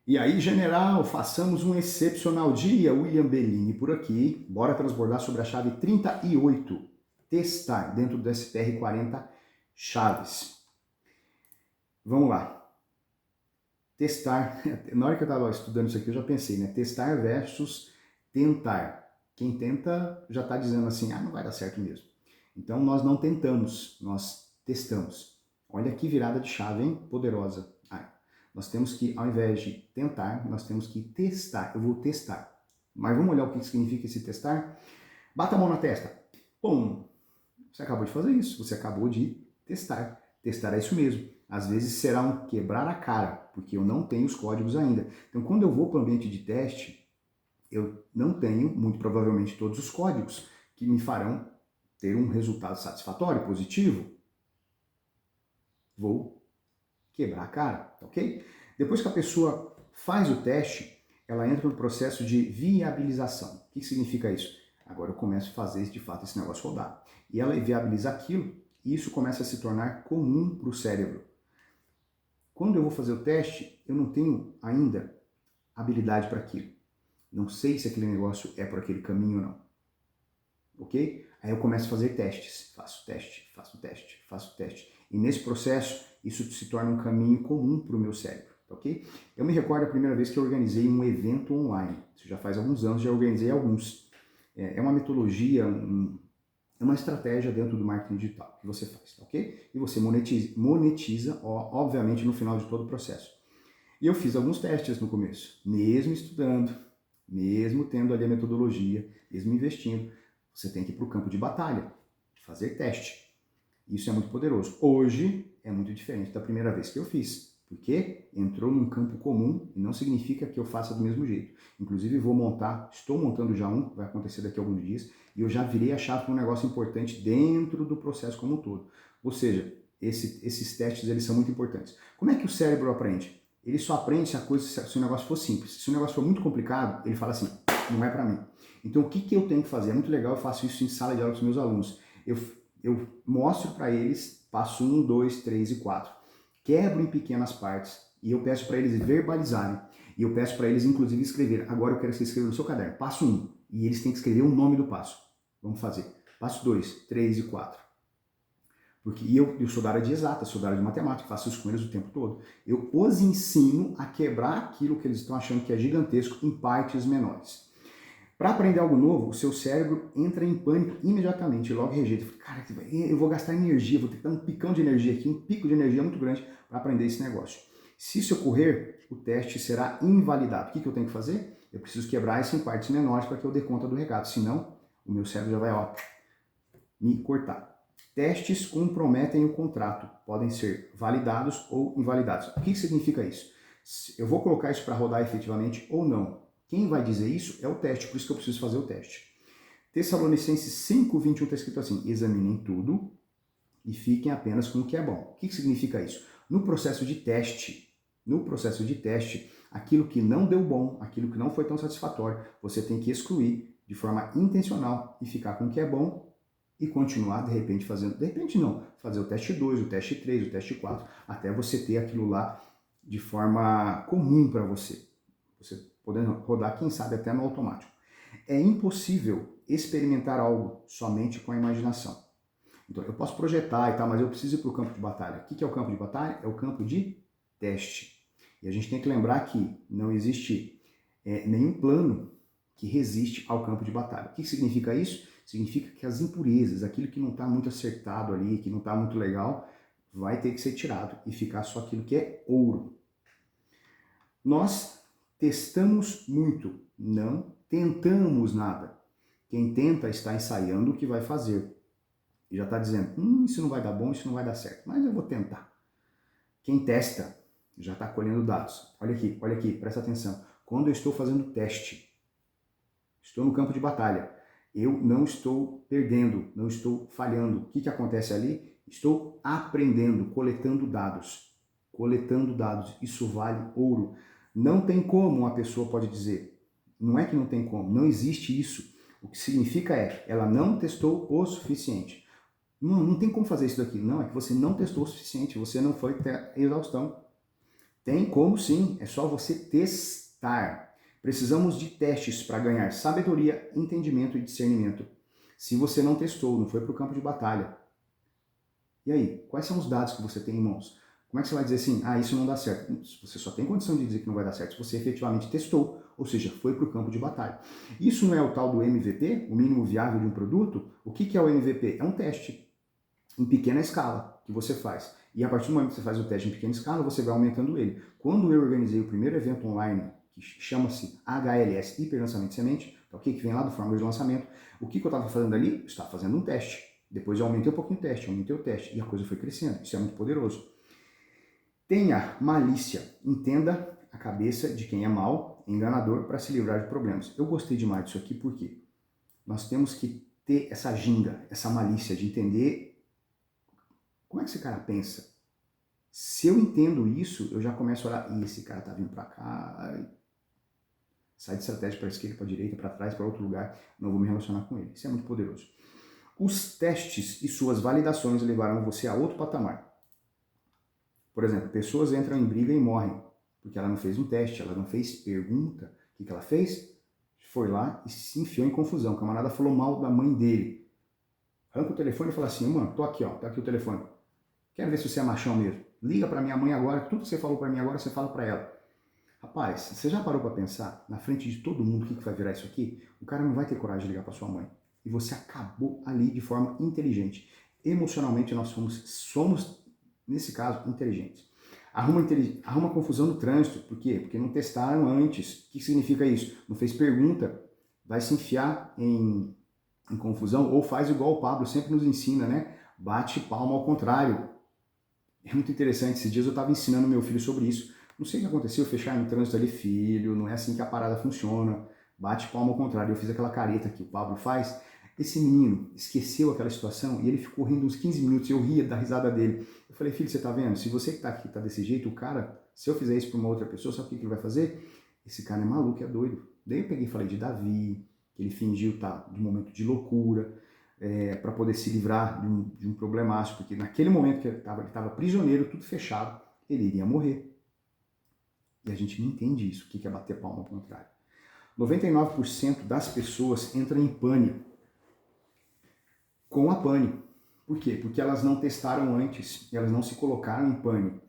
E aí, general, façamos um excepcional dia. William Bellini por aqui. Bora transbordar sobre a chave 38. Testar dentro do SPR 40 chaves. Vamos lá. Testar. Na hora que eu estava estudando isso aqui, eu já pensei, né? Testar versus tentar. Quem tenta já está dizendo assim, não vai dar certo mesmo. Então, nós não tentamos, nós testamos. Olha que virada de chave, hein? Poderosa. Nós temos que, ao invés de tentar, nós temos que testar. Eu vou testar. Mas vamos olhar o que significa esse testar? Bata a mão na testa. Pum! Você acabou de fazer isso. Você acabou de testar. Testar é isso mesmo. Às vezes será um quebrar a cara, porque eu não tenho os códigos ainda. Então, quando eu vou para o ambiente de teste, eu não tenho, muito provavelmente, todos os códigos que me farão ter um resultado satisfatório, positivo. Vou quebrar a cara, ok? Depois que a pessoa faz o teste, ela entra no processo de viabilização. O que significa isso? Agora eu começo a fazer de fato esse negócio rodar. E ela viabiliza aquilo, e isso começa a se tornar comum para o cérebro. Quando eu vou fazer o teste, eu não tenho ainda habilidade para aquilo. Não sei se aquele negócio é por aquele caminho ou não. Ok? Aí eu começo a fazer testes. Faço teste, faço teste, faço teste. E nesse processo, isso se torna um caminho comum para o meu cérebro. Ok? Eu me recordo a primeira vez que eu organizei um evento online. Isso já faz alguns anos, já organizei alguns. É uma metodologia, é uma estratégia dentro do marketing digital que você faz, ok? E você monetiza, obviamente, no final de todo o processo. E eu fiz alguns testes no começo, mesmo estudando, mesmo tendo ali a metodologia, mesmo investindo. Você tem que ir para o campo de batalha, fazer teste. Isso é muito poderoso. Hoje é muito diferente da primeira vez que eu fiz, porque entrou num campo comum e não significa que eu faça do mesmo jeito. Inclusive estou montando já um, vai acontecer daqui a alguns dias, e eu já virei a chave para um negócio importante dentro do processo como um todo. Ou seja, esses testes eles são muito importantes. Como é que o cérebro aprende? Ele só aprende se o negócio for simples. Se o negócio for muito complicado, ele fala assim, não é para mim. Então o que eu tenho que fazer? É muito legal, eu faço isso em sala de aula com os meus alunos. Eu mostro para eles passo 1, 2, 3 e 4. Quebro em pequenas partes e eu peço para eles verbalizarem. E eu peço para eles, inclusive, escrever. Agora eu quero que você escreva no seu caderno. Passo 1. E eles têm que escrever o nome do passo. Vamos fazer. Passo 2, 3 e 4. Porque eu sou da área de exata, sou da área de matemática, faço isso com eles o tempo todo. Eu os ensino a quebrar aquilo que eles estão achando que é gigantesco em partes menores. Para aprender algo novo, o seu cérebro entra em pânico imediatamente, logo rejeita. Cara, eu vou gastar energia, vou ter que dar um picão de energia aqui, um pico de energia muito grande para aprender esse negócio. Se isso ocorrer, o teste será invalidado. O que eu tenho que fazer? Eu preciso quebrar isso em partes menores para que eu dê conta do recado, senão o meu cérebro já vai me cortar. Testes comprometem o contrato, podem ser validados ou invalidados. O que significa isso? Eu vou colocar isso para rodar efetivamente ou não. Quem vai dizer isso é o teste, por isso que eu preciso fazer o teste. Tessalonicenses 5:21 está escrito assim, examinem tudo e fiquem apenas com o que é bom. O que significa isso? No processo de teste, aquilo que não deu bom, aquilo que não foi tão satisfatório, você tem que excluir de forma intencional e ficar com o que é bom e continuar, de repente, fazer o teste 2, o teste 3, o teste 4, até você ter aquilo lá de forma comum para você. Você podendo rodar, quem sabe, até no automático. É impossível experimentar algo somente com a imaginação. Então, eu posso projetar e tal, mas eu preciso ir para o campo de batalha. O que é o campo de batalha? É o campo de teste. E a gente tem que lembrar que não existe nenhum plano que resiste ao campo de batalha. O que significa isso? Significa que as impurezas, aquilo que não está muito acertado ali, que não está muito legal, vai ter que ser tirado e ficar só aquilo que é ouro. Nós testamos muito, não tentamos nada. Quem tenta está ensaiando o que vai fazer. E já está dizendo, isso não vai dar bom, isso não vai dar certo, mas eu vou tentar. Quem testa já está colhendo dados. Olha aqui, presta atenção. Quando eu estou fazendo teste, estou no campo de batalha, eu não estou perdendo, não estou falhando. O que acontece ali? Estou aprendendo, coletando dados. Coletando dados, isso vale ouro. Não tem como uma pessoa pode dizer, não é que não tem como, não existe isso. O que significa ela não testou o suficiente. Não tem como fazer isso daqui. Não, é que você não testou o suficiente, você não foi até a exaustão. Tem como sim, é só você testar. Precisamos de testes para ganhar sabedoria, entendimento e discernimento. Se você não testou, não foi para o campo de batalha, e aí, quais são os dados que você tem em mãos? Como é que você vai dizer assim, isso não dá certo? Você só tem condição de dizer que não vai dar certo se você efetivamente testou, ou seja, foi para o campo de batalha. Isso não é o tal do MVP, o mínimo viável de um produto? O que é o MVP? É um teste em pequena escala que você faz. E a partir do momento que você faz o teste em pequena escala, você vai aumentando ele. Quando eu organizei o primeiro evento online, que chama-se HLS, Hiper Lançamento de Semente, que vem lá do Fórmula de Lançamento, o que eu estava fazendo ali? Eu estava fazendo um teste. Depois eu aumentei um pouquinho o teste, aumentei o teste, e a coisa foi crescendo. Isso é muito poderoso. Tenha malícia. Entenda a cabeça de quem é mau, enganador, para se livrar de problemas. Eu gostei demais disso aqui porque nós temos que ter essa ginga, essa malícia de entender como é que esse cara pensa. Se eu entendo isso, eu já começo a olhar, esse cara tá vindo para cá, sai de estratégia para a esquerda, para a direita, para trás, para outro lugar, não vou me relacionar com ele. Isso é muito poderoso. Os testes e suas validações levarão você a outro patamar. Por exemplo, pessoas entram em briga e morrem, porque ela não fez um teste, ela não fez pergunta. O que ela fez? Foi lá e se enfiou em confusão. O camarada falou mal da mãe dele. Arranca o telefone e fala assim, mano, tô aqui, ó, tá aqui o telefone. Quero ver se você é machão mesmo. Liga pra minha mãe agora, tudo que você falou pra mim agora, você fala pra ela. Rapaz, você já parou pra pensar, na frente de todo mundo, o que vai virar isso aqui? O cara não vai ter coragem de ligar pra sua mãe. E você acabou ali de forma inteligente. Emocionalmente, nós somos nesse caso, inteligentes. Arruma confusão no trânsito. Por quê? Porque não testaram antes. O que significa isso? Não fez pergunta, vai se enfiar em confusão, ou faz igual o Pablo sempre nos ensina, né? Bate palma ao contrário. É muito interessante, esses dias eu estava ensinando meu filho sobre isso. Não sei o que aconteceu, fechar no trânsito ali, filho, não é assim que a parada funciona. Bate palma ao contrário. Eu fiz aquela careta que o Pablo faz. Esse menino esqueceu aquela situação e ele ficou rindo uns 15 minutos, eu ria da risada dele. Eu falei, filho, você tá vendo? Se você que tá aqui tá desse jeito, o cara, se eu fizer isso pra uma outra pessoa, sabe o que ele vai fazer? Esse cara é maluco, é doido. Daí eu peguei e falei de Davi, que ele fingiu estar de um momento de loucura, para poder se livrar de um problemaço, porque naquele momento que ele estava prisioneiro, tudo fechado, ele iria morrer. E a gente não entende isso, o que é bater palma ao contrário. 99% das pessoas entram em pânico com a pane. Por quê? Porque elas não testaram antes, elas não se colocaram em pane.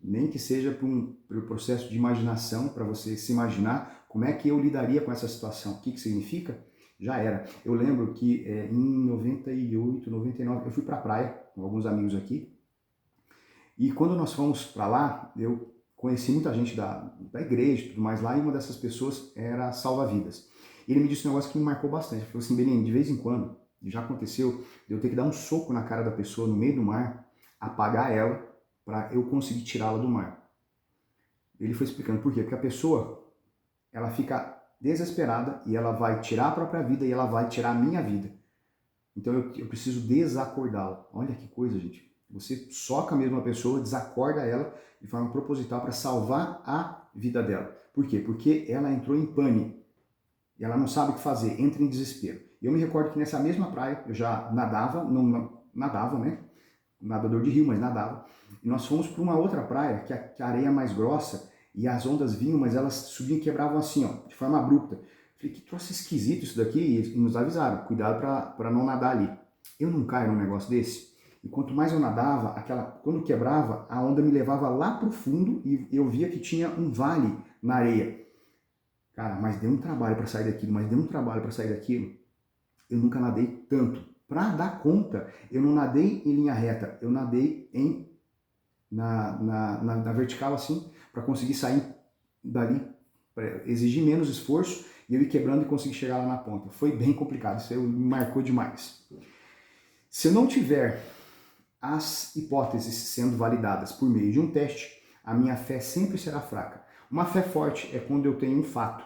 Nem que seja por processo de imaginação, para você se imaginar como é que eu lidaria com essa situação. O que significa? Já era. Eu lembro que em 98, 99, eu fui para a praia com alguns amigos aqui. E quando nós fomos para lá, eu conheci muita gente da igreja e tudo mais lá, e uma dessas pessoas era salva-vidas. Ele me disse um negócio que me marcou bastante. Ele falou assim, Beninho, de vez em quando, já aconteceu, de eu ter que dar um soco na cara da pessoa no meio do mar, apagar ela, para eu conseguir tirá-la do mar. Ele foi explicando por quê. Porque a pessoa, ela fica desesperada e ela vai tirar a própria vida e ela vai tirar a minha vida. Então eu preciso desacordá-la. Olha que coisa, gente. Você soca mesmo a pessoa, desacorda ela de forma proposital para salvar a vida dela. Por quê? Porque ela entrou em pânico. E ela não sabe o que fazer, entra em desespero. E eu me recordo que nessa mesma praia, eu já nadava, não nadava, né? Nadador de rio, mas nadava. E nós fomos para uma outra praia, que a areia é mais grossa, e as ondas vinham, mas elas subiam e quebravam assim, ó, de forma abrupta. Falei, que troço esquisito isso daqui, e nos avisaram, cuidado para não nadar ali. Eu não caio num negócio desse. E quanto mais eu nadava, quando quebrava, a onda me levava lá para o fundo e eu via que tinha um vale na areia. Cara, mas deu um trabalho para sair daquilo, Eu nunca nadei tanto. Para dar conta, eu não nadei em linha reta, eu nadei na vertical assim, para conseguir sair dali, exigir menos esforço e eu ir quebrando e conseguir chegar lá na ponta. Foi bem complicado, isso me marcou demais. Se eu não tiver as hipóteses sendo validadas por meio de um teste, a minha fé sempre será fraca. Uma fé forte é quando eu tenho um fato.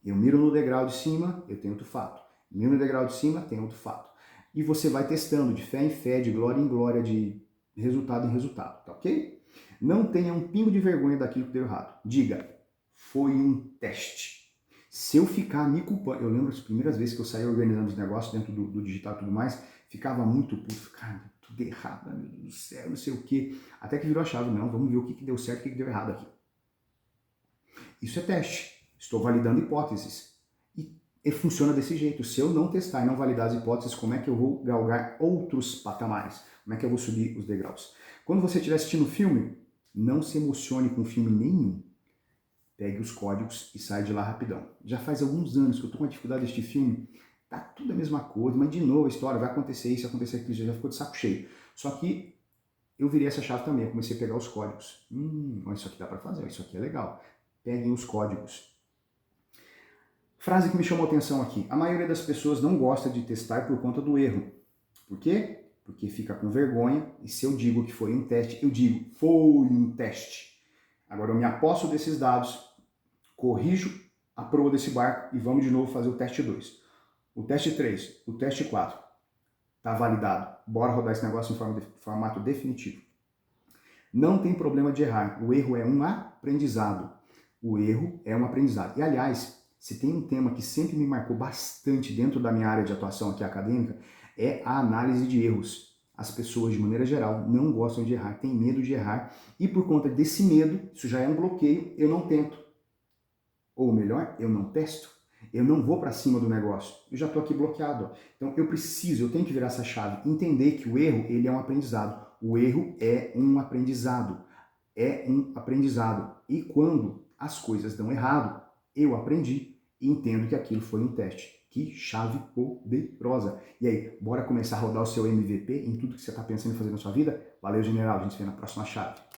Eu miro no degrau de cima, eu tenho outro fato. Miro no degrau de cima, tem outro fato. E você vai testando de fé em fé, de glória em glória, de resultado em resultado, tá ok? Não tenha um pingo de vergonha daquilo que deu errado. Diga, foi um teste. Se eu ficar me culpando, eu lembro as primeiras vezes que eu saí organizando os negócios dentro do digital e tudo mais, ficava muito puto, cara, tudo errado, meu Deus do céu, não sei o quê. Até que virou a chave, não, vamos ver o que deu certo e o que deu errado aqui. Isso é teste. Estou validando hipóteses. E funciona desse jeito. Se eu não testar e não validar as hipóteses, como é que eu vou galgar outros patamares? Como é que eu vou subir os degraus? Quando você estiver assistindo filme, não se emocione com filme nenhum. Pegue os códigos e sai de lá rapidão. Já faz alguns anos que eu estou com a dificuldade de assistir filme. Tá tudo a mesma coisa, mas de novo a história, vai acontecer isso, acontecer aquilo, já ficou de saco cheio. Só que eu virei essa chave também, eu comecei a pegar os códigos. Isso aqui dá para fazer, isso aqui é legal. Peguem os códigos. Frase que me chamou a atenção aqui. A maioria das pessoas não gosta de testar por conta do erro. Por quê? Porque fica com vergonha, e se eu digo que foi um teste, eu digo, foi um teste. Agora eu me aposto desses dados, corrijo a proa desse barco e vamos de novo fazer o teste 2. O teste 3, o teste 4. Tá validado. Bora rodar esse negócio em formato definitivo. Não tem problema de errar. O erro é um aprendizado. O erro é um aprendizado. E, aliás, se tem um tema que sempre me marcou bastante dentro da minha área de atuação aqui acadêmica, é a análise de erros. As pessoas, de maneira geral, não gostam de errar, têm medo de errar, e por conta desse medo, isso já é um bloqueio, eu não tento. Ou melhor, eu não testo. Eu não vou para cima do negócio. Eu já estou aqui bloqueado. Então eu tenho que virar essa chave, entender que o erro, ele é um aprendizado. O erro é um aprendizado. É um aprendizado. E quando as coisas dão errado, eu aprendi e entendo que aquilo foi um teste. Que chave poderosa. E aí, bora começar a rodar o seu MVP em tudo que você está pensando em fazer na sua vida? Valeu, general. A gente se vê na próxima chave.